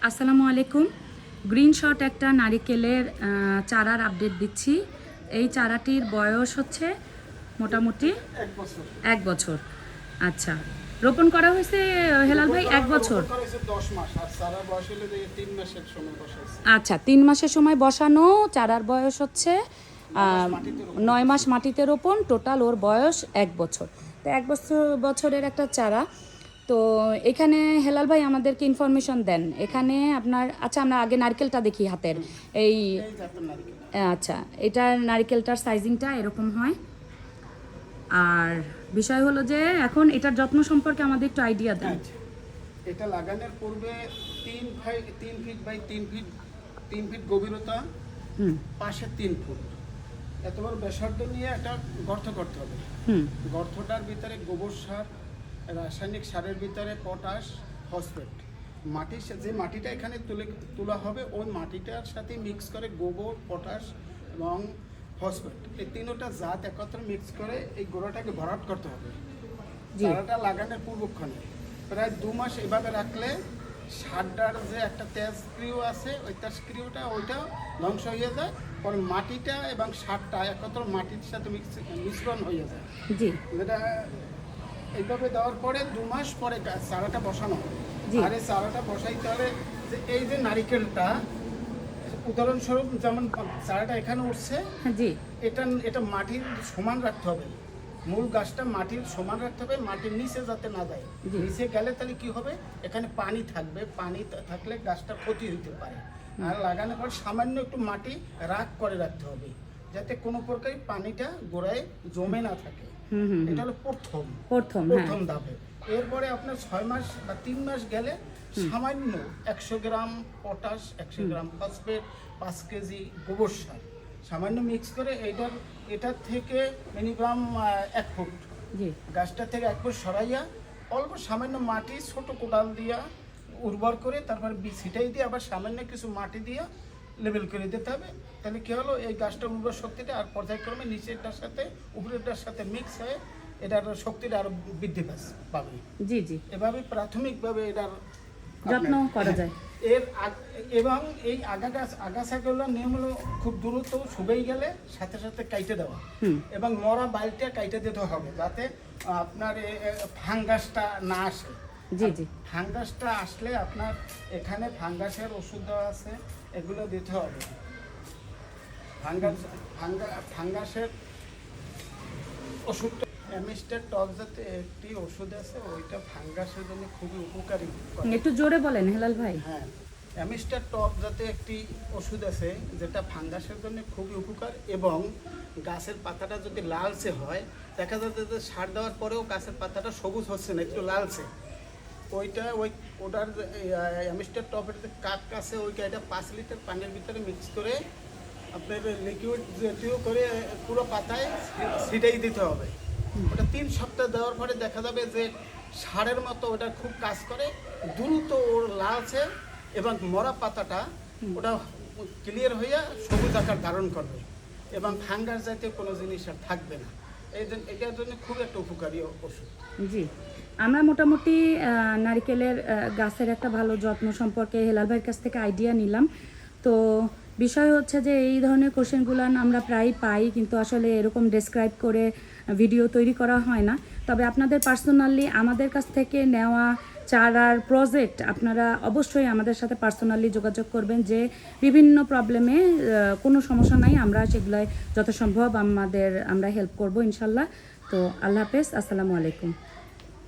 আসসালামু আলাইকুম। Green shot একটা নারিকেলের চারার আপডেট দিচ্ছি। এই চারাটির বয়স হচ্ছে মোটামুটি 1 বছর। আচ্ছা, রোপণ করা হয়েছে হেলাল ভাই 1 বছর। 10 মাস আর চারার বয়স হলো 3 মাসের সময় বসাইছে। আচ্ছা, 3 মাসের সময় বসানো, চারার বয়স হচ্ছে 9 মাস মাটিতে রোপণ, টোটাল ওর বয়স 1 বছর। তো 1 বছরের একটা চারা। তো এখানে হেলাল ভাই আমাদেরকে ইনফরমেশন দেন এখানে আপনার। আচ্ছা, আমরা আগে নারকেলটা দেখি হাতের। এই আচ্ছা, এটার নারকেলটার সাইজিংটা এরকম হয়। আর বিষয় হলো যে এখন এটার যত্ন সম্পর্কে আমাদের একটু আইডিয়া দেন। এটা লাগানোর পূর্বে 3 ফিট বাই 3 ফিট গভীরতা, পাশে 3 ফুট এত বড় ব্যাসার্ধ নিয়ে একটা গর্ত করতে হবে। গর্তটার ভিতরে গোবর সার, রাসায়নিক সারের ভিতরে পটাশ, ফসফেট, যে মাটিটা এখানে তোলা হবে ওই মাটিটার সাথে মিক্স করে গোবর, পটাশ এবং ফসফেট, এই তিনটা জাত একত্রে মিক্স করে এই গোড়াটাকে ভরাট করতে হবে। চারাটা লাগানোর পূর্বক্ষণে প্রায় 2 মাস এভাবে রাখলে সারটার যে একটা তেজস্ক্রিয় আছে ওই তেজস্ক্রিয়টা ওইটা ধ্বংস হয়ে যায়। পরে মাটিটা এবং সারটা একত্র মাটির সাথে মিশ্রণ হয়ে যায়। যেটা এইভাবে দেওয়ার পরে 2 মাস পরে চারাটা বসানো হবে। আর এই চারাটা বসাইতে হলে যে এই যে নারিকেলটা উদাহরণস্বরূপ যেমন চারাটা এখানে উঠছে, এটা মাটির সমান রাখতে হবে। মূল গাছটা মাটির সমান রাখতে হবে, মাটির নিচে যাতে না যায়। নিচে গেলে তাহলে কি হবে, এখানে পানি থাকবে, পানি থাকলে গাছটা ক্ষতি হতে পারে। আর লাগানোর পর সামান্য একটু মাটি রাগ করে রাখতে হবে যাতে কোনো প্রকারই পানিটা গোড়ায় জমে না থাকে। এটা হলো প্রথম ধাপে। এরপরে আপনার 6 মাস বা 3 মাস গেলে সামান্য 100 গ্রাম পটাশ, 100 গ্রাম ফসফেট, 5 কেজি গোবর সার সামান্য মিক্স করে এটার থেকে মিনিমাম 1 ফুট গাছটা থেকে 1 ফুট সরাইয়া অল্প সামান্য মাটি ছোট কোদাল দিয়া উর্বর করে তারপরে বীজ ছিটাই দিয়ে আবার সামান্য কিছু মাটি দিয়ে লেবেল করে দিতে হবে। তাহলে কি হলো, এই গাছটার উর্বর শক্তিটা আর পর্যায়ক্রমে নিচেরটার সাথে উপরেরটার সাথে মিক্স হয়ে এটার শক্তিটা আরো বৃদ্ধি পাবে। এভাবে প্রাথমিকভাবে এটার যত্ন করা যায়। এবং এই আগাছাগুলোর নিয়ম হলো খুব দ্রুত শুকিয়ে গেলে সাথে সাথে কাইটে দেওয়া এবং মরা বাইলটা কাইটে দিতে হবে যাতে আপনার ফাঙ্গাসটা না আসে। ফাঙ্গাসটা আসলে আপনার এখানে ফাঙ্গাসের ওষুধ দেওয়া আছে, এগুলো দিতে হবে। ফাঙ্গাসের ওষুধটা অ্যামিস্টার টপ জাতে একটি ওষুধ আছে, ওইটা ফাঙ্গাসের জন্য খুবই উপকারী। একটু জোরে বলেন হেলাল ভাই। হ্যাঁ, অ্যামিস্টার টপ জাতে একটি ওষুধ আছে যেটা ফাঙ্গাসের জন্য খুবই উপকার। এবং গাছের পাতাটা যদি লালচে হয়, দেখা যাচ্ছে যে সার দেওয়ার পরেও গাছের পাতাটা সবুজ হচ্ছে না, একটু লালচে, ওটার অ্যামিস্টার টপের যে কাক আছে ওইটা এটা 5 লিটার পানির ভিতরে মিক্স করে আপনার লিকুইড জাতীয় করে পুরো পাতায় ছিটাই দিতে হবে। ওটা 3 সপ্তাহ দেওয়ার পরে দেখা যাবে যে সারের মতো ওটা খুব কাজ করে, দ্রুত ওর লালচে এবং মরা পাতাটা ওটা ক্লিয়ার হইয়া সবুজ আকার ধারণ করবে এবং ফাঙ্গাস জাতীয় কোনো জিনিস আর থাকবে না। এটার জন্য খুব একটা উপকারী ওষুধ। আমরা মোটামুটি নারিকেলের গাছের একটা ভালো যত্ন সম্পর্কে হেলাল ভাইয়ের কাছ থেকে আইডিয়া নিলাম। তো বিষয় হচ্ছে যে এই ধরনের কোশ্চেনগুলো আমরা প্রায় পাই, কিন্তু আসলে এরকম ডেসক্রাইব করে ভিডিও তৈরি করা হয় না। তবে আপনাদের পার্সোনালি আমাদের কাছ থেকে নেওয়া চারার প্রজেক্ট আপনারা অবশ্যই আমাদের সাথে পার্সোনালি যোগাযোগ করবেন, যে বিভিন্ন প্রবলেমে কোনো সমস্যা নাই, আমরা সেগুলোয় যথাসম্ভব আমরা হেল্প করব ইনশাল্লাহ। তো আল্লাহ হাফেজ, আসসালামু আলাইকুম।